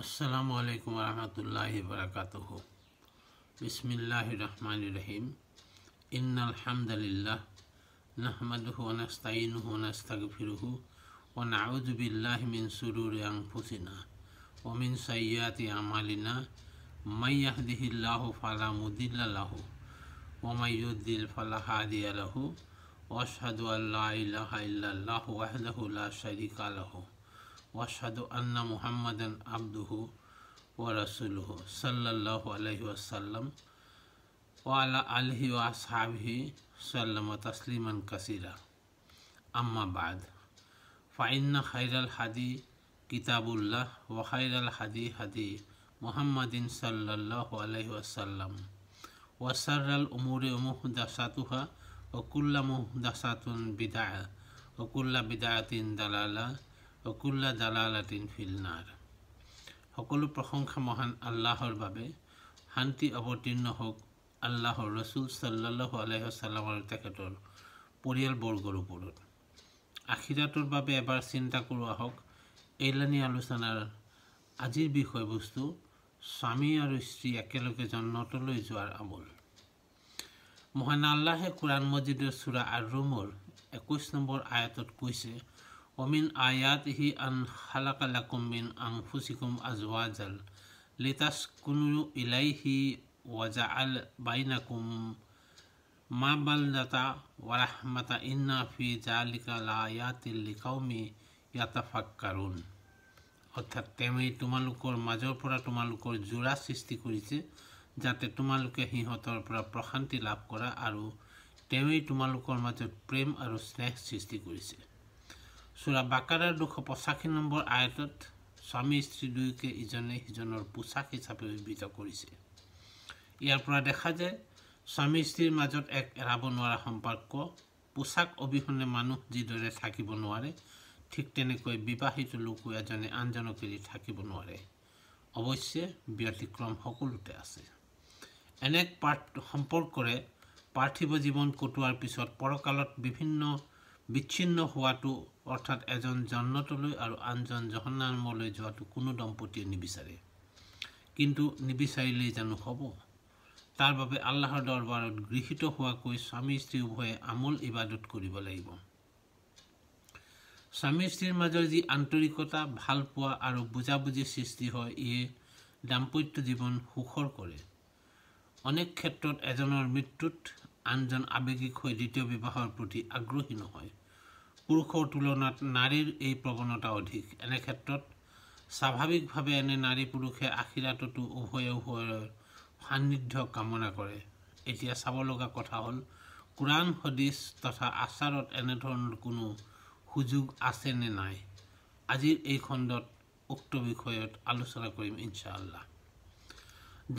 अस्सलामु अलैकुम वरहमतुल्लाहि वबरकातुहु। बिस्मिल्लाहिर्रहमानिर्रहीम। इन्नल हम्दलिल्लाह नहमदुहु व नस्तईनुहु व नस्तगफिरुहु व नऊज़ु बिल्लाहि मिन शुरूरि अनफुसिना व मिन सय्यिआति अमालिना। मय यहदिहिल्लाहु फला मुदिल्ल लहु व मय युद्लिल फला हादिय लहु व अशहदु अल्ला इलाहा इल्लल्लाहु वहदहु ला शरीका लहु व अशहदु अन्ना मुहम्मदन अब्दुहु व रसूलुहु सल्लल्लाहु अलैहि वसल्लम व अला आलिहि व अस्हाबिहि सल्लम तस्लीमन कसीरा। अम्मा बाद फ़इन्न खैरल हदी किताबुल्लाह व खैरल हदी हदी मुहम्मदिन सल्लल्लाहु अलैहि वसल्लम व शर्रल उमूरि मुहदसातुहा व कुल्लु मुहदसातिन बिदअह व कुल्लु बिदअतिन दलाला व कुल्लु दलालातिन फिन्नार। সকলো প্ৰশংসা মহান আল্লাহৰ বাবে। শান্তি অৱতীৰ্ণ হোক আল্লাহৰ ৰসুল সাল্লাল্লাহু আলাইহি ওয়াসাল্লাম আৰু তেখেতৰ পৰিয়ালবৰ্গৰ ওপৰত। আখিৰাতৰ বাবে এবাৰ চিন্তা কৰোঁ আহক। এইলানি আলোচনাৰ আজিৰ বিষয়বস্তু স্বামী আৰু স্ত্ৰী একেলগে জান্নাতলৈ যোৱাৰ আমল। মহান আল্লাহে কুৰাণ মজিদৰ সূৰা আৰ-ৰুমৰ 21 নম্বৰ আয়াতত কৈছে, ومن آياته أن خلق لكم من أنفسكم أزواجا لتسكنوا إليه وجعل بينكم مودة ورحمة إن في ذلك لآيات لقوم يتفكرون। অৰ্থাৎ তেৱেই তোমালোকৰ মাজৰ পৰা তোমালোকৰ জোৰা সৃষ্টি কৰিছে যাতে তোমালোকে সিহঁতৰ পৰা প্ৰশান্তি লাভ কৰা, আৰু তেৱেই তোমালোকৰ মাজত প্ৰেম আৰু স্নেহ সৃষ্টি কৰিছে। সূৰা বাকাৰাৰ 285 নম্বৰ আয়াতত স্বামী স্ত্ৰী দুয়োকে ইজনে সিজনৰ পোছাক হিচাপে বিবেচিত কৰিছে। ইয়াৰ পৰা দেখা যায় স্বামী স্ত্ৰীৰ মাজত এক এৰাব নোৱাৰা সম্পৰ্ক। পোছাক অবিহনে মানুহ যিদৰে থাকিব নোৱাৰে, ঠিক তেনেকৈ বিবাহিত লোকো এজনে আনজনক এৰি থাকিব নোৱাৰে। অৱশ্যে ব্যতিক্ৰম সকলোতে আছে। এনে সম্পৰ্কৰে পাৰ্থিৱ জীৱন কটোৱাৰ পিছত পৰকালত বিচ্ছিন্ন হোৱাটো, অৰ্থাৎ এজন জান্নাতলৈ আৰু আনজন জাহান্নামলৈ যোৱাটো কোনো দম্পতীয়ে নিবিচাৰে। কিন্তু নিবিচাৰিলেই জানো হ'ব? তাৰ বাবে আল্লাহৰ দৰবাৰত গৃহীত হোৱাকৈ স্বামী স্ত্ৰী উভয়ে আমল ইবাদত কৰিব লাগিব। স্বামী স্ত্ৰীৰ মাজৰ যি আন্তৰিকতা, ভালপোৱা আৰু বুজাবুজি সৃষ্টি হয়, ইয়ে দাম্পত্য জীৱন সুখৰ কৰে। অনেক ক্ষেত্ৰত এজনৰ মৃত্যুত আনজন আৱেগিক হৈ দ্বিতীয় বিবাহৰ প্ৰতি আগ্ৰহী নহয়। পুৰুষৰ তুলনাত নাৰীৰ এই প্ৰৱণতা অধিক। এনে ক্ষেত্ৰত স্বাভাৱিকভাৱে এনে নাৰী পুৰুষে আখিৰাততো উভয়ৰ সান্নিধ্য কামনা কৰে। এতিয়া চাব লগা কথা হ'ল, কুৰাণ হাদিছ তথা আচাৰত এনেধৰণৰ কোনো সুযোগ আছে নে নাই। আজিৰ এই খণ্ডত উক্ত বিষয়ত আলোচনা কৰিম ইনশাআল্লাহ।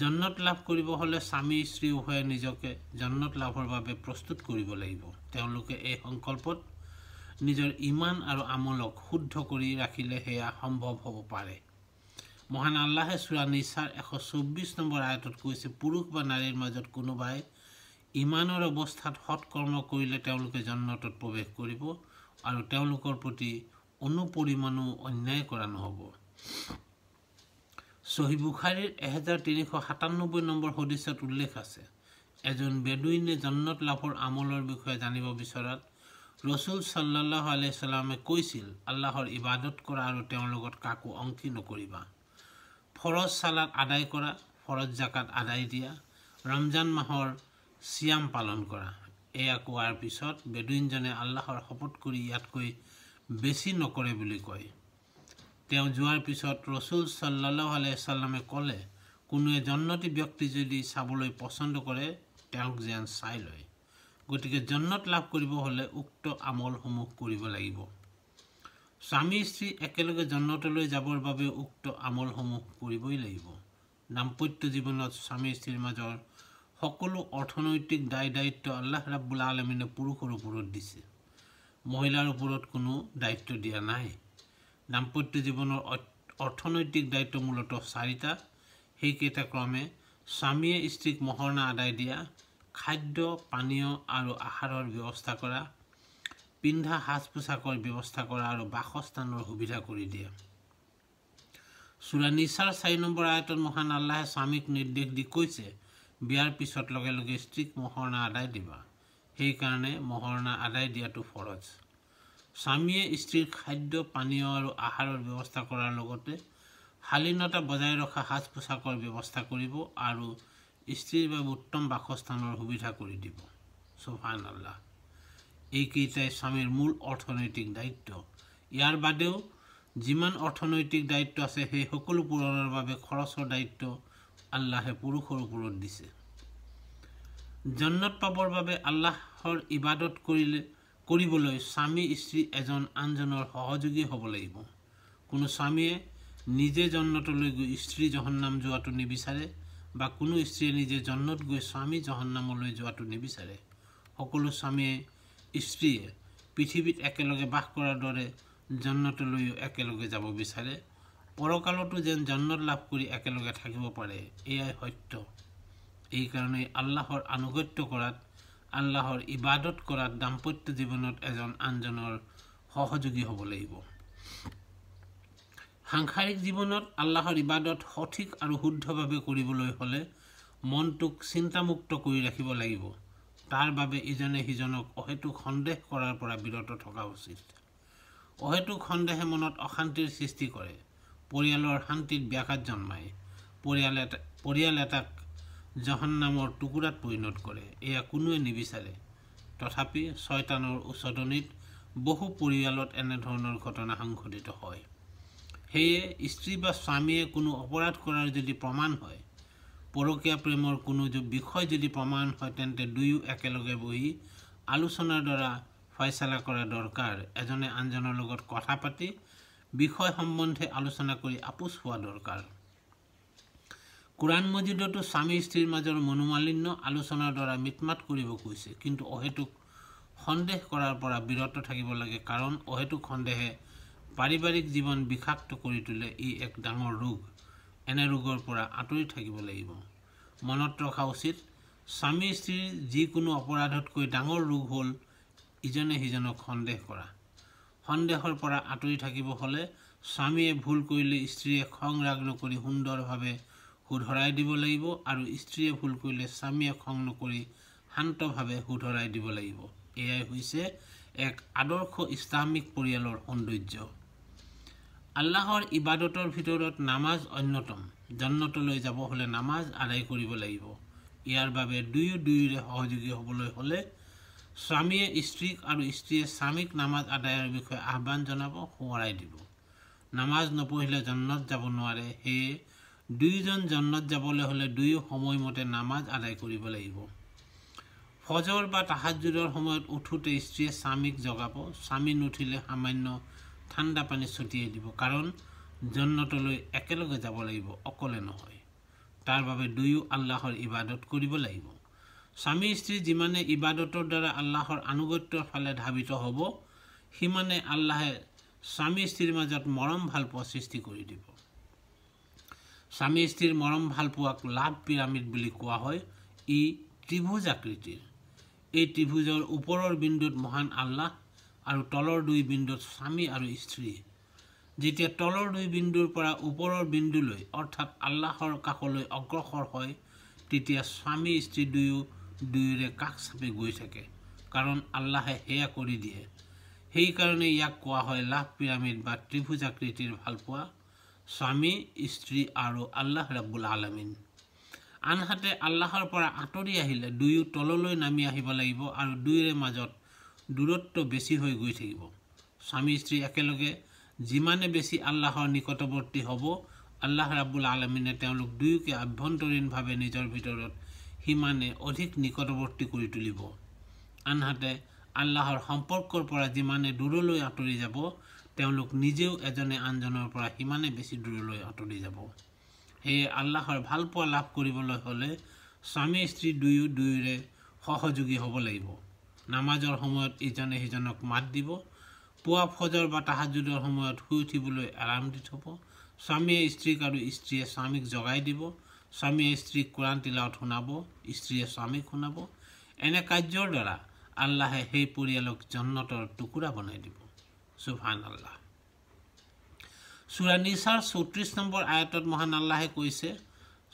জান্নাত লাভ কৰিব হ'লে স্বামী স্ত্ৰী উভয়ে নিজকে জান্নাত লাভৰ বাবে প্ৰস্তুত কৰিব লাগিব। তেওঁলোকে এই সংকল্পত নিজৰ ইমান আৰু আমলক শুদ্ধ কৰি ৰাখিলে সেয়া সম্ভৱ হ'ব পাৰে। মহান আল্লাহে সূৰা নিছাৰ 124 নম্বৰ আয়াতত কৈছে, পুৰুষ বা নাৰীৰ মাজত কোনোবাই ইমানৰ অৱস্থাত সৎকৰ্ম কৰিলে তেওঁলোকে জান্নাতত প্ৰৱেশ কৰিব আৰু তেওঁলোকৰ প্ৰতি অনুপৰিমাণো অন্যায় কৰা নহ'ব। সহিহ বুখাৰীৰ 1397 নম্বৰ হাদিছত উল্লেখ আছে, এজন বেদুইনে জান্নাত লাভৰ আমলৰ বিষয়ে জানিব বিচৰাত ৰসুল সাল্লাল্লাহু আলাইহি সাল্লামে কৈছিল, আল্লাহৰ ইবাদত কৰা আৰু তেওঁৰ লগত কাকো অংশী নকৰিবা। ফৰজ সালাত আদায় কৰা, ফৰজ জাকাত আদায় দিয়া, ৰমজান মাহৰ সিয়াম পালন কৰা। এয়া কোৱাৰ পিছত বেদুইনজনে আল্লাহৰ শপত কৰি ইয়াতকৈ বেছি নকৰে বুলি কয়। তেওঁ যোৱাৰ পিছত ৰসুল সাল্লাল্লাহু আলাইহি সাল্লামে ক'লে, কোনোৱে জান্নাতি ব্যক্তি যদি চাবলৈ পচন্দ কৰে তেওঁক যেন চাই লয়। গতিকে জান্নাত লাভ কৰিব হ'লে উক্ত আমলসমূহ কৰিব লাগিব। স্বামী স্ত্ৰী একেলগে জান্নাতলৈ যাবৰ বাবে উক্ত আমলসমূহ কৰিবই লাগিব। দাম্পত্য জীৱনত স্বামী স্ত্ৰীৰ মাজৰ সকলো অৰ্থনৈতিক দায়িত্ব আল্লাহ ৰাব্বুল আলামিনে পুৰুষৰ ওপৰত দিছে। মহিলাৰ ওপৰত কোনো দায়িত্ব দিয়া নাই। দাম্পত্য জীৱনৰ অৰ্থনৈতিক দায়িত্ব মূলতঃ 4টা। সেইকেইটা ক্ৰমে স্বামীয়ে স্ত্ৰীক মহৰণা আদায় দিয়া, খাদ্য পানীয় আৰু আহাৰৰ ব্যৱস্থা কৰা, পিন্ধা সাজ পোছাকৰ ব্যৱস্থা কৰা আৰু বাসস্থানৰ সুবিধা কৰি দিয়া। সূৰা নিসাৰ 4 নম্বৰ আয়াতত মহান আল্লাহে স্বামীক নিৰ্দেশ দি কৈছে বিয়াৰ পিছত লগে লগে স্ত্ৰীক মহৰণা আদায় দিবা সেইকাৰণে মহৰণা আদায় দিয়াটো ফৰজ স্বামীয়ে স্ত্ৰীৰ খাদ্য পানীয় আৰু আহাৰৰ ব্যৱস্থা কৰাৰ লগতে শালীনতা বজাই ৰখা সাজ পোছাকৰ ব্যৱস্থা কৰিব আৰু স্ত্ৰীৰ বাবে উত্তম বাসস্থানৰ সুবিধা কৰি দিব সুবহানাল্লাহ এইকেইটাই স্বামীৰ মূল অৰ্থনৈতিক দায়িত্ব ইয়াৰ বাদেও যিমান অৰ্থনৈতিক দায়িত্ব আছে সেই সকলো পূৰণৰ বাবে খৰচৰ দায়িত্ব আল্লাহে পুৰুষৰ ওপৰত দিছে জান্নাত পাবৰ বাবে আল্লাহৰ ইবাদত কৰিবলৈ স্বামী স্ত্ৰী এজন আনজনৰ সহযোগী হ'ব লাগিব কোনো স্বামীয়ে নিজে জান্নাতলৈ গৈ স্ত্ৰী জাহান্নাম যোৱাটো নিবিচাৰে বা কোনো স্ত্ৰীয়ে নিজে জান্নাত গৈ স্বামী জাহান্নামলৈ যোৱাটো নিবিচাৰে সকলো স্বামীয়ে স্ত্ৰীয়ে পৃথিৱীত একেলগে বাস কৰাৰ দৰে জান্নাতলৈ একেলগে যাব বিচাৰে পৰকালতো যেন জান্নাত লাভ কৰি একেলগে থাকিব পাৰে এয়াই সত্য এই কাৰণে আল্লাহৰ আনুগত্য কৰাত আল্লাহৰ ইবাদত কৰাত দাম্পত্য জীৱনত এজন আনজনৰ সহযোগী হ'ব লাগিব সাংসাৰিক জীৱনত আল্লাহৰ ইবাদত সঠিক আৰু শুদ্ধভাৱে কৰিবলৈ হ'লে মনটোক চিন্তামুক্ত কৰি ৰাখিব লাগিব তাৰ বাবে ইজনে সিজনক অহেতুক সন্দেহ কৰাৰ পৰা বিৰত থকা উচিত অহেতুক সন্দেহে মনত অশান্তিৰ সৃষ্টি কৰে পৰিয়ালৰ শান্তিত ব্যাঘাত জন্মায় পৰিয়াল এটাক জাহান্নামৰ টুকুৰাত পৰিণত কৰে এয়া কোনোৱে নিবিচাৰে তথাপি শয়তানৰ উচতনিত বহু পৰিয়ালত এনে ধৰণৰ ঘটনা সংঘটিত হয় সেয়ে স্ত্ৰী বা স্বামীয়ে কোনো অপৰাধ কৰাৰ যদি প্ৰমাণ হয় পৰকীয়া প্ৰেমৰ কোনো বিষয় যদি প্ৰমাণ হয় তেন্তে দুয়ো একেলগে বহি আলোচনাৰ দ্বাৰা ফয়সালা কৰা দৰকাৰ এজনে আনজনৰ লগত কথা পাতি বিষয় সম্বন্ধে আলোচনা কৰি আপোচ হোৱা দৰকাৰ কুৰাণ মজিদতো স্বামী স্ত্ৰীৰ মাজৰ মনোমালিন্য আলোচনাৰ দ্বাৰা মিটমাট কৰিব কৈছে কিন্তু অহেতুক সন্দেহ কৰাৰ পৰা বিৰত থাকিব লাগে কাৰণ অহেতুক সন্দেহে পাৰিবাৰিক জীৱন বিষাক্ত কৰি তোলে ই এক ডাঙৰ ৰোগ এনে ৰোগৰ পৰা আঁতৰি থাকিব লাগিব মনত ৰখা উচিত স্বামী স্ত্ৰীৰ যিকোনো অপৰাধতকৈ ডাঙৰ ৰোগ হ'ল ইজনে সিজনক সন্দেহ কৰা সন্দেহৰ পৰা আঁতৰি থাকিব হ'লে স্বামীয়ে ভুল কৰিলে স্ত্ৰীয়ে খং ৰাগ নকৰি সুন্দৰভাৱে শুধৰাই দিব লাগিব আৰু স্ত্ৰীয়ে ভুল কৰিলে স্বামীয়ে খং নকৰি শান্তভাৱে শুধৰাই দিব লাগিব এয়াই হৈছে এক আদৰ্শ ইছলামিক পৰিয়ালৰ সৌন্দৰ্য আল্লাহৰ ইবাদতৰ ভিতৰত নামাজ অন্যতম জান্নাতলৈ যাব হ'লে নামাজ আদায় কৰিব লাগিব ইয়াৰ বাবে দুয়োৰে সহযোগী হ'বলৈ হ'লে স্বামীয়ে স্ত্ৰীক আৰু স্ত্ৰীয়ে স্বামীক নামাজ আদায়ৰ বিষয়ে আহ্বান জনাব সোঁৱৰাই দিব নামাজ নপঢ়িলে জান্নাত যাব নোৱাৰে সেয়ে দুয়োজন জান্নাত যাবলৈ হ'লে দুয়ো সময়মতে নামাজ আদায় কৰিব লাগিব ফজৰ বা তাহাজ্জুদৰ সময়ত উঠোতে স্ত্ৰীয়ে স্বামীক জগাব স্বামী নুঠিলে সামান্য ঠাণ্ডা পানী ছটিয়াই দিব কাৰণ জান্নাতলৈ একেলগে যাব লাগিব অকলে নহয় তাৰ বাবে দুয়ো আল্লাহৰ ইবাদত কৰিব লাগিব স্বামী স্ত্ৰী যিমানে ইবাদতৰ দ্বাৰা আল্লাহৰ আনুগত্যৰ ফালে ধাবিত হ'ব সিমানে আল্লাহে স্বামী স্ত্ৰীৰ মাজত মৰম ভালপোৱা সৃষ্টি কৰি দিব স্বামী স্ত্ৰীৰ মৰম ভালপোৱাক লাভ পিৰামিড বুলি কোৱা হয় ই ত্ৰিভুজ আকৃতিৰ এই ত্ৰিভুজৰ ওপৰৰ বিন্দুত মহান আল্লাহ আৰু তলৰ দুই বিন্দুত স্বামী আৰু স্ত্ৰী যেতিয়া তলৰ দুই বিন্দুৰ পৰা ওপৰৰ বিন্দুলৈ অৰ্থাৎ আল্লাহৰ কাষলৈ অগ্ৰসৰ হয় তেতিয়া স্বামী স্ত্ৰী দুয়োৰে কাষ চাপি গৈ থাকে কাৰণ আল্লাহে সেয়া কৰি দিয়ে সেইকাৰণে ইয়াক কোৱা হয় লাভ পিৰামিড বা ত্ৰিভুজ আকৃতিৰ ভালপোৱা স্বামী স্ত্ৰী আৰু আল্লাহ ৰাব্বুল আলামিন আনহাতে আল্লাহৰ পৰা আঁতৰি আহিলে দুয়ো তললৈ নামি আহিব লাগিব আৰু দুয়োৰে মাজত দূৰত্ব বেছি হৈ গৈ থাকিব স্বামী স্ত্ৰী একেলগে যিমানে বেছি আল্লাহৰ নিকটৱৰ্তী হ'ব আল্লাহ ৰাব্বুল আলামিনে তেওঁলোক দুয়োকে আভ্যন্তৰীণভাৱে নিজৰ ভিতৰত সিমানে অধিক নিকটৱৰ্তী কৰি তুলিব আনহাতে আল্লাহৰ সম্পৰ্কৰ পৰা যিমানে দূৰলৈ আঁতৰি যাব তেওঁলোক নিজেও এজনে আনজনৰ পৰা সিমানে বেছি দূৰলৈ আঁতৰি যাব সেয়ে আল্লাহৰ ভালপোৱা লাভ কৰিবলৈ হ'লে স্বামী স্ত্ৰী দুয়োৰে সহযোগী হ'ব লাগিব নামাজৰ সময়ত ইজনে সিজনক মাত দিব পুৱা ফজৰ বা তাহাজ্জুদৰ সময়ত শুই উঠিবলৈ এলাৰ্ম দি থ'ব স্বামীয়ে স্ত্ৰীক আৰু স্ত্ৰীয়ে স্বামীক জগাই দিব স্বামীয়ে স্ত্ৰীক কোৰাণ তিলাৱত শুনাব স্ত্ৰীয়ে স্বামীক শুনাব এনে কাৰ্যৰ দ্বাৰা আল্লাহে সেই পৰিয়ালক জান্নাতৰ টুকুৰা বনাই দিব সুবহানাল্লাহ সূৰা নিছাৰ 34 নম্বৰ আয়াতত মহান আল্লাহে কৈছে,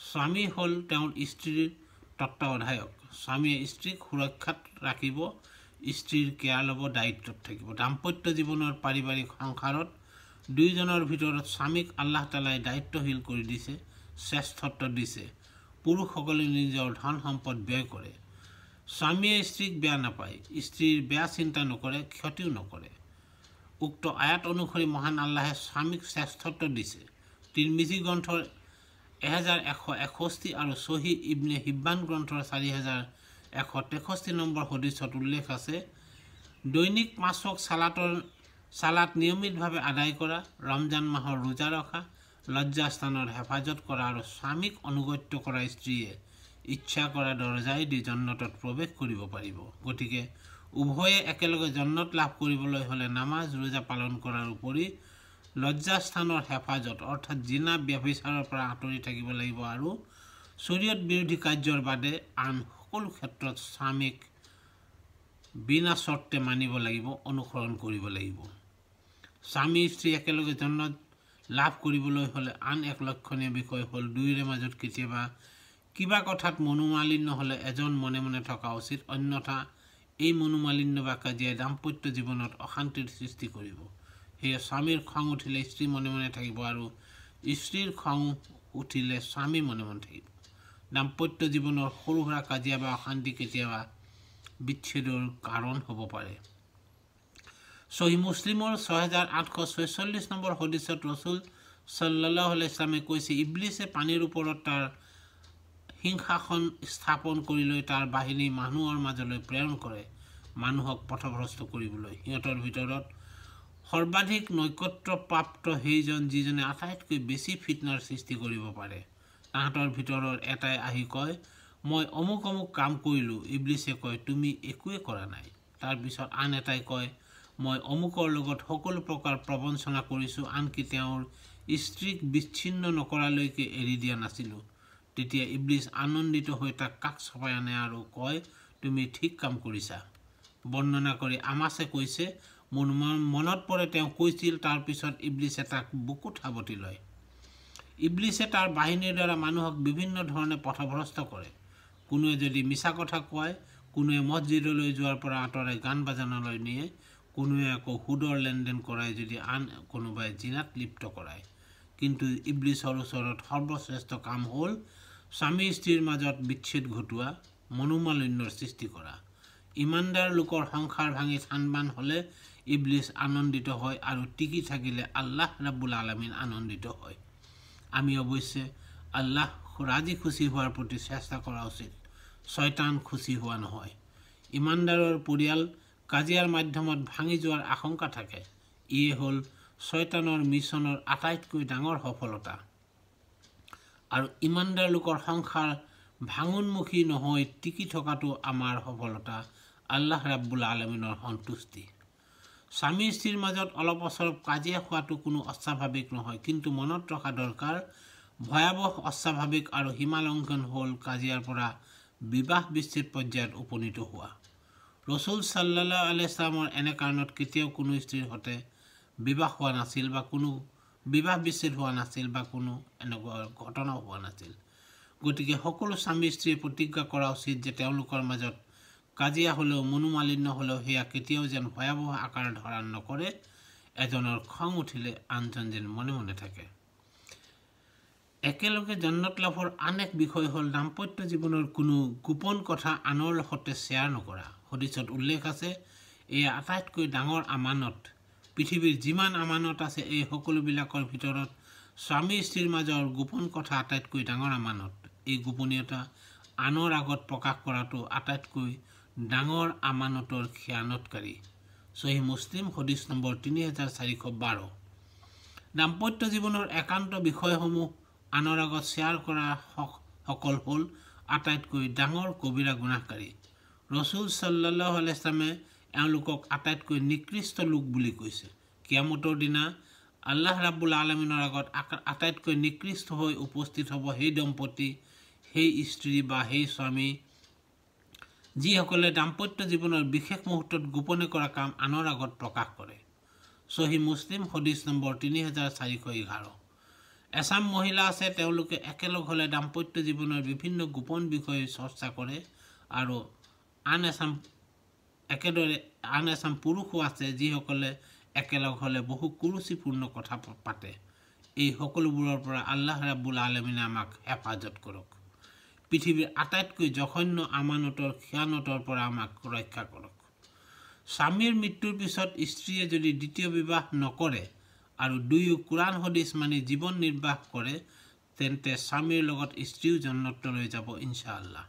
স্বামী হ'ল তেওঁৰ স্ত্ৰীৰ তত্ত্বাৱধায়ক। স্বামীয়ে স্ত্ৰীক সুৰক্ষাত ৰাখিব, স্ত্ৰীৰ কেয়াৰ ল'ব, দায়িত্বত থাকিব। দাম্পত্য জীৱনৰ পাৰিবাৰিক সংসাৰত দুয়োজনৰ ভিতৰত স্বামীক আল্লাহ তালাই দায়িত্বশীল কৰি দিছে, শ্ৰেষ্ঠত্ব দিছে। পুৰুষসকলে নিজৰ ধন সম্পদ ব্যয় কৰে। স্বামীয়ে স্ত্ৰীক বেয়া নাপায়, স্ত্ৰীৰ বেয়া চিন্তা নকৰে, ক্ষতিও নকৰে। উক্ত আয়াত অনুসৰি মহান আল্লাহে স্বামীক শ্ৰেষ্ঠত্ব দিছে। তিৰমিজি গ্ৰন্থৰ 1161 আৰু সহি ইবনে হিব্বান গ্ৰন্থৰ 4163 নম্বৰ হদিছত উল্লেখ আছে, দৈনিক 5 ওয়াক্ত সালাত নিয়মিতভাৱে আদায় কৰা, ৰমজান মাহৰ ৰোজা ৰখা, লজ্জাস্থানৰ হেফাজত কৰা আৰু স্বামীক অনুগত্য কৰা স্ত্ৰীয়ে ইচ্ছা কৰা দৰজাই দি জন্নতত প্ৰৱেশ কৰিব পাৰিব। গতিকে উভয়ে একেলগে জন্নত লাভ কৰিবলৈ হ'লে নামাজ ৰোজা পালন কৰাৰ উপৰি লজ্জাস্থানৰ হেফাজত অৰ্থাৎ জিনা ব্যভিচাৰৰ পৰা আঁতৰি থাকিব লাগিব আৰু শৰীয়ত বিৰোধী কাৰ্যৰ বাদে আন সকলো ক্ষেত্ৰত স্বামীক বিনা চৰ্তে মানিব লাগিব, অনুসৰণ কৰিব লাগিব। স্বামী স্ত্ৰী একেলগে জন্নত লাভ কৰিবলৈ হ'লে আন এক লক্ষণীয় বিষয় হ'ল দুয়োৰে মাজত কেতিয়াবা কিবা কথাত মনোমালিন্য হ'লে এজন মনে মনে থকা উচিত, অন্যথা এই মনোমালিন্য বা কাজিয়াই দাম্পত্য জীৱনত অশান্তিৰ সৃষ্টি কৰিব। সেয়ে স্বামীৰ খং উঠিলে স্ত্ৰী মনে মনে থাকিব আৰু স্ত্ৰীৰ খং উঠিলে স্বামী মনে মনে থাকিব। দাম্পত্য জীৱনৰ সৰু সুৰা কাজিয়া বা অশান্তি কেতিয়াবা বিচ্ছেদৰ কাৰণ হ'ব পাৰে। সহি মুছলিমৰ 6846 নম্বৰ হদিছত ৰসুল সাল্লাল্লাহু আলাইহি ওয়াসাল্লামে কৈছে, ইবলিছে পানীৰ ওপৰত তাৰ সিংহাসন স্থাপন কৰি লৈ তাৰ বাহিনী মানুহৰ মাজলৈ প্ৰেৰণ কৰে, মানুহক পথভ্ৰষ্ট কৰিবলৈ। সিহঁতৰ ভিতৰত সৰ্বাধিক নৈকট্যপ্ৰাপ্ত সেইজন যিজনে আটাইতকৈ বেছি ফিতনাৰ সৃষ্টি কৰিব পাৰে। তাহাঁতৰ ভিতৰৰ এটাই আহি কয়, মই অমুক অমুক কাম কৰিলোঁ। ইবলিছে কয়, তুমি একোৱে কৰা নাই। তাৰপিছত আন এটাই কয়, মই অমুকৰ লগত সকলো প্ৰকাৰ প্ৰবঞ্চনা কৰিছোঁ, আনকি তেওঁৰ স্ত্ৰীক বিচ্ছিন্ন নকৰালৈকে এৰি দিয়া নাছিলোঁ। তেতিয়া ইবলিছ আনন্দিত হৈ তাক কাষ চপাই আনে আৰু কয়, তুমি ঠিক কাম কৰিছা। বৰ্ণনা কৰি আমাছে কৈছে, মোৰ মনত পৰে তেওঁ কৈছিল, তাৰপিছত ইবলিছে তাক বুকুত সাৱটি লয়। ইবলিছে তাৰ বাহিনীৰ দ্বাৰা মানুহক বিভিন্ন ধৰণে পথভ্ৰষ্ট কৰে। কোনোৱে যদি মিছা কথা কয়, কোনোৱে মছজিদলৈ যোৱাৰ পৰা আঁতৰাই গান বাজানালৈ নিয়ে, কোনোৱে আকৌ সুদৰ লেনদেন কৰাই যদি আন কোনোবাই জিনাত লিপ্ত কৰায়। কিন্তু ইবলিছৰ ওচৰত সৰ্বশ্ৰেষ্ঠ কাম হ'ল স্বামী স্ত্ৰীৰ মাজত বিচ্ছেদ ঘটোৱা, মনোমালিন্যৰ সৃষ্টি কৰা। ইমানদাৰ লোকৰ সংসাৰ ভাঙি থানবান হ'লে ইবলিছ আনন্দিত হয় আৰু টিকি থাকিলে আল্লাহ ৰাব্বুল আলামিন আনন্দিত হয়। আমি অৱশ্যে আল্লাহ ৰাজি খুচি হোৱাৰ প্ৰতি চেষ্টা কৰা উচিত, শয়তান খুচি হোৱা নহয়। ইমানদাৰৰ পৰিয়াল কাজিয়াৰ মাধ্যমত ভাঙি যোৱাৰ আশংকা থাকে। ইয়ে হ'ল শয়তানৰ মিছনৰ আটাইতকৈ ডাঙৰ সফলতা। আৰু ইমানদাৰ লোকৰ সংসাৰ ভাঙোন্মুখী নহয় টিকি থকাটো আমাৰ সফলতা, আল্লাহ ৰাব্বুল আলামিনৰ সন্তুষ্টি। স্বামী স্ত্ৰীৰ মাজত অলপ অচৰপ কাজিয়া হোৱাটো কোনো অস্বাভাৱিক নহয়, কিন্তু মনত ৰখা দৰকাৰ, ভয়াৱহ অস্বাভাৱিক আৰু সীমালংঘন হ'ল কাজিয়াৰ পৰা বিবাহ বিচ্ছেদ পৰ্যায়ত উপনীত হোৱা। ৰসুল সাল্লাল্লাহু আলাইহি ওয়াসাল্লামৰ এনে কাৰণত কেতিয়াও কোনো স্ত্ৰীৰ সৈতে বিবাহ হোৱা নাছিল বা কোনো বিবাহ বিচ্ছেদ হোৱা নাছিল বা কোনো এনেকুৱা ঘটনাও হোৱা নাছিল। গতিকে সকলো স্বামী স্ত্ৰীয়ে প্ৰতিজ্ঞা কৰা উচিত যে তেওঁলোকৰ মাজত কাজিয়া হ'লেও, মনোমালিন্য হ'লেও সেয়া কেতিয়াও যেন ভয়াৱহ আকাৰ ধাৰণ নকৰে। এজনৰ খং উঠিলে আনজন যেন মনে মনে থাকে। একেলগে জন্নত লাভৰ আন এক বিষয় হ'ল দাম্পত্য জীৱনৰ কোনো গোপন কথা আনৰ সৈতে শ্বেয়াৰ নকৰা। হদিছত উল্লেখ আছে, এয়া আটাইতকৈ ডাঙৰ আমানত। পৃথিৱীৰ যিমান আমানত আছে, এই সকলোবিলাকৰ ভিতৰত স্বামী স্ত্ৰীৰ মাজৰ গোপন কথা আটাইতকৈ ডাঙৰ আমানত। এই গোপনীয়তা আনৰ আগত প্ৰকাশ কৰাটো আটাইতকৈ ডাঙৰ আমানতৰ খিয়ানতকাৰী। সহি মুছলিম হদিছ নম্বৰ 3412। দাম্পত্য জীৱনৰ একান্ত বিষয়সমূহ আনৰ আগত শ্বেয়াৰ কৰা সকল হ'ল আটাইতকৈ ডাঙৰ কবিৰা গুনাহকাৰী। ৰসুল সাল্লাল্লাহু আলাইহি ওয়াসাল্লামে এওঁলোকক আটাইতকৈ নিকৃষ্ট লোক বুলি কৈছে। কিয়ামতৰ দিনা আল্লাহ ৰাব্বুল আলামিনৰ আগত আটাইতকৈ নিকৃষ্ট হৈ উপস্থিত হ'ব সেই দম্পতি, সেই স্ত্ৰী বা সেই স্বামী যিসকলে দাম্পত্য জীৱনৰ বিশেষ মুহূৰ্তত গোপনে কৰা কাম আনৰ আগত প্ৰকাশ কৰে। সহি মুছলিম হদিছ নম্বৰ 3411। এছাম মহিলা আছে তেওঁলোকে একেলগ হ'লে দাম্পত্য জীৱনৰ বিভিন্ন গোপন বিষয় চৰ্চা কৰে আৰু আন এছাম পুৰুষো আছে যিসকলে একেলগ হ'লে বহু কুৰুচিপূৰ্ণ কথা পাতে। এই সকলোবোৰৰ পৰা আল্লাহ ৰাব্বুল আলামিনে আমাক হেফাজত কৰক। পৃথিৱীৰ আটাইতকৈ জঘন্য আমানতৰ খিয়ানতৰ পৰা আমাক ৰক্ষা কৰক। স্বামীৰ মৃত্যুৰ পিছত স্ত্ৰীয়ে যদি দ্বিতীয় বিবাহ নকৰে আৰু দুয়ো কোৰআন হদিছ মানি জীৱন নিৰ্বাহ কৰে তেন্তে স্বামীৰ লগত স্ত্ৰীও জান্নাতলৈ যাব ইনশাআল্লাহ।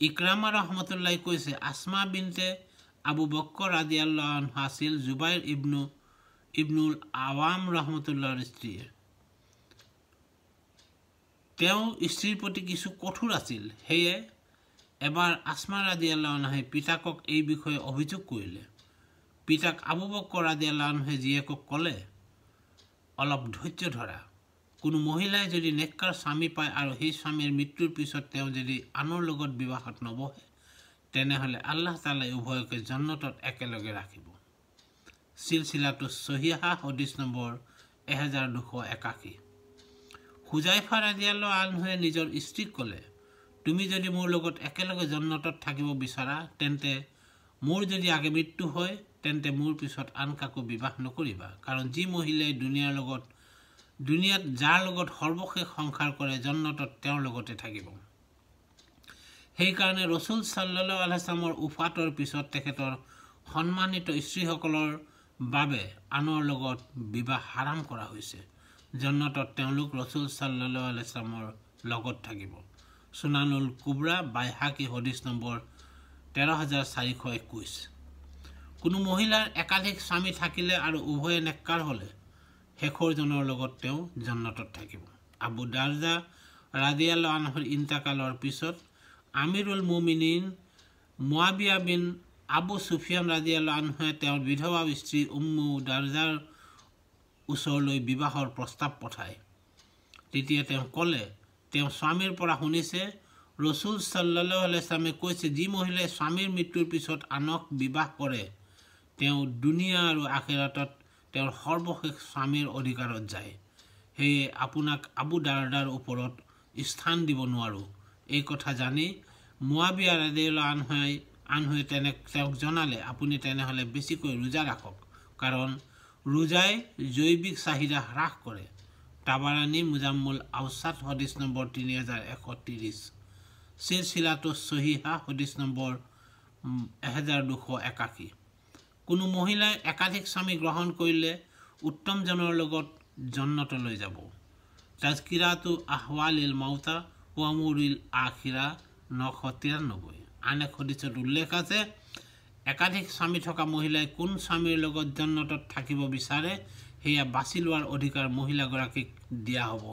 ইকৰামা ৰহমতুল্লাহ কৈছে আসমা বিনতে আবু বক্কৰ ৰাদিয়াল্লাহু আনহা আছিল জুবাইৰ ইবনুল আৱাম ৰহমতুল্লাহৰ স্ত্ৰী। তেওঁ স্ত্ৰীৰ প্ৰতি কিছু কঠোৰ আছিল। সেয়ে এবাৰ আসমা ৰাদিয়াল্লাহু আনহাই পিতাকক এই বিষয়ে অভিযোগ কৰিলে। পিতাক আবু বক্কৰ ৰাদিয়াল্লাহু আনহুৱে জীয়েকক ক'লে, অলপ ধৈৰ্য ধৰা। কোনো মহিলাই যদি নেককাৰ স্বামী পায় আৰু সেই স্বামীৰ মৃত্যুৰ পিছত তেওঁ যদি আনৰ লগত বিবাহত নবহে তেনেহ'লে আল্লাহ তাআলাই উভয়কে জান্নাতত একেলগে ৰাখিব। সিলচিলাতু সহিহা হদিছ নম্বৰ 1281। হুজাইফা ৰাদিয়াল্লাহু আনহুৱে নিজৰ স্ত্ৰীক ক'লে, তুমি যদি মোৰ লগত একেলগে জান্নাতত থাকিব বিচাৰা তেন্তে মোৰ যদি আগে মৃত্যু হয় তেন্তে মোৰ পিছত আন কাকো বিবাহ নকৰিবা, কাৰণ যি মহিলাই দুনিয়াত যাৰ লগত সৰ্বশেষ সংসাৰ কৰে জান্নাতত তেওঁৰ লগতে থাকিব। সেইকাৰণে ৰসুল সাল্লাল্লাহু আলাইহি ওয়াসাল্লামৰ উফাতৰ পিছত তেখেতৰ সন্মানিত স্ত্ৰীসকলৰ বাবে আনৰ লগত বিবাহ হাৰাম কৰা হৈছে। জান্নাতত তেওঁলোক ৰসুল সাল্লাল্লাহু আলাইহি ওয়াসাল্লামৰ লগত থাকিব। সুনানুল কুবৰা বাইহাকী হদিছ নম্বৰ 13421। কোনো মহিলাৰ একাধিক স্বামী থাকিলে আৰু উভয়ে নেককাৰ হ'লে শেষৰজনৰ লগত তেওঁ জান্নাতত থাকিব। আবু দাৰজা ৰাদিয়াল্লাহু আনহুৰ ইন্তাকালৰ পিছত আমিৰুল মুমিনিন মুআবিয়া বিন আবু সুফিয়ান ৰাদিয়াল্লাহু আনহুৱে তেওঁৰ বিধৱা স্ত্ৰী উম্মু দাৰজাৰ ওচৰলৈ বিবাহৰ প্ৰস্তাৱ পঠায়। তেতিয়া তেওঁ ক'লে, তেওঁ স্বামীৰ পৰা শুনিছে ৰসুল সাল্লাল্লাহু আলাইহি ওয়াসাল্লামে কৈছে যি মহিলাই স্বামীৰ মৃত্যুৰ পিছত আনক বিবাহ কৰে তেওঁ দুনিয়া আৰু আখিৰাতত তেওঁৰ সৰ্বশেষ স্বামীৰ অধিকাৰত যায়। সেয়ে আপোনাক আবু দাৰদাৰ ওপৰত স্থান দিব নোৱাৰোঁ। এই কথা জানি মুআবিয়া ৰাদিয়াল্লাহু আনহুৱে তেওঁক জনালে, আপুনি তেনেহ'লে বেছিকৈ ৰোজা ৰাখক, কাৰণ ৰোজাই জৈৱিক চাহিদা হ্ৰাস কৰে। তাবাৰানী মুজাম্মুল আউসাত হদিছ নম্বৰ 3130। সিলচিলাতু সহিহা হদিছ নম্বৰ 1281। কোনো মহিলাই একাধিক স্বামী গ্ৰহণ কৰিলে উত্তমজনৰ লগত জান্নাতলৈ যাব। তাজকিৰাতু আহৱালিল মাউতা ওয়া উমুৰিল আখিৰা 993। আন এক হদিছত উল্লেখ আছে, একাধিক স্বামী থকা মহিলাই কোন স্বামীৰ লগত জান্নাতত থাকিব বিচাৰে সেয়া বাছি লোৱাৰ অধিকাৰ মহিলাগৰাকীক দিয়া হ'ব।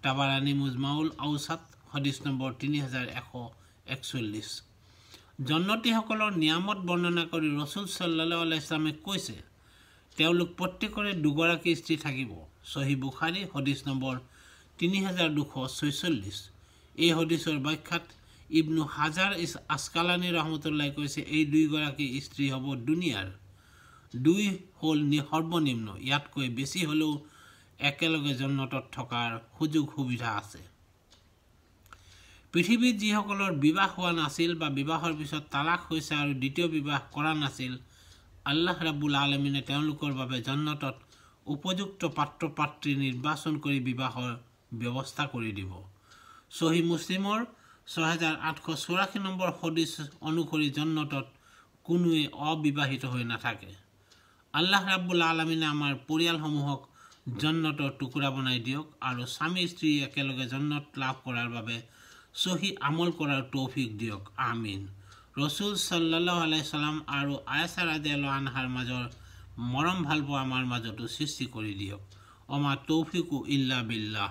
তাবাৰানী মুজমাউল আউসাত হদিছ নম্বৰ 3141। জান্নাতীসকলৰ নিয়ামত বৰ্ণনা কৰি ৰসুল সাল্লাল্লাহু আলাইহি ওয়াসাল্লামে কৈছে তেওঁলোক প্ৰত্যেকৰে দুগৰাকী স্ত্ৰী থাকিব। সহি বুখাৰী হদিছ নম্বৰ 3246। এই হদিছৰ ব্যাখ্যাত ইবনু হাজাৰ আসকালানী ৰহমতুল্লাহ কৈছে এই দুইগৰাকী স্ত্ৰী হ'ব দুনিয়াৰ। দুই হ'ল সৰ্বনিম্ন, ইয়াতকৈ বেছি হ'লেও একেলগে জান্নাতত থকাৰ সুযোগ সুবিধা আছে। পৃথিৱীত যিসকলৰ বিবাহ হোৱা নাছিল বা বিবাহৰ পিছত তালাক হৈছে আৰু দ্বিতীয় বিবাহ কৰা নাছিল, আল্লাহ ৰাব্বুল আলামিনে তেওঁলোকৰ বাবে জান্নাতত উপযুক্ত পাত্ৰ পাত্ৰী নিৰ্বাচন কৰি বিবাহৰ ব্যৱস্থা কৰি দিব। সহি মুছলিমৰ 6884 নম্বৰ হদিছ অনুসৰি জান্নাতত কোনোৱে অবিবাহিত হৈ নাথাকে। আল্লাহ ৰাব্বুল আলামিনে আমাৰ পৰিয়ালসমূহক জান্নাতৰ টুকুৰা বনাই দিয়ক আৰু স্বামী স্ত্ৰী একেলগে জান্নাত লাভ কৰাৰ বাবে সহি আমল কৰাৰ তৌফিক দিয়ক, আমিন। ৰসুল সাল্লাল্লাহু আলাইহি ওয়াসাল্লাম আৰু আয়েশা ৰাদিয়াল্লাহু আনহাৰ মাজৰ মৰম ভালপোৱা আমাৰ মাজতো সৃষ্টি কৰি দিয়ক। অমা তৌফিকু ইল্লা বিল্লাহ।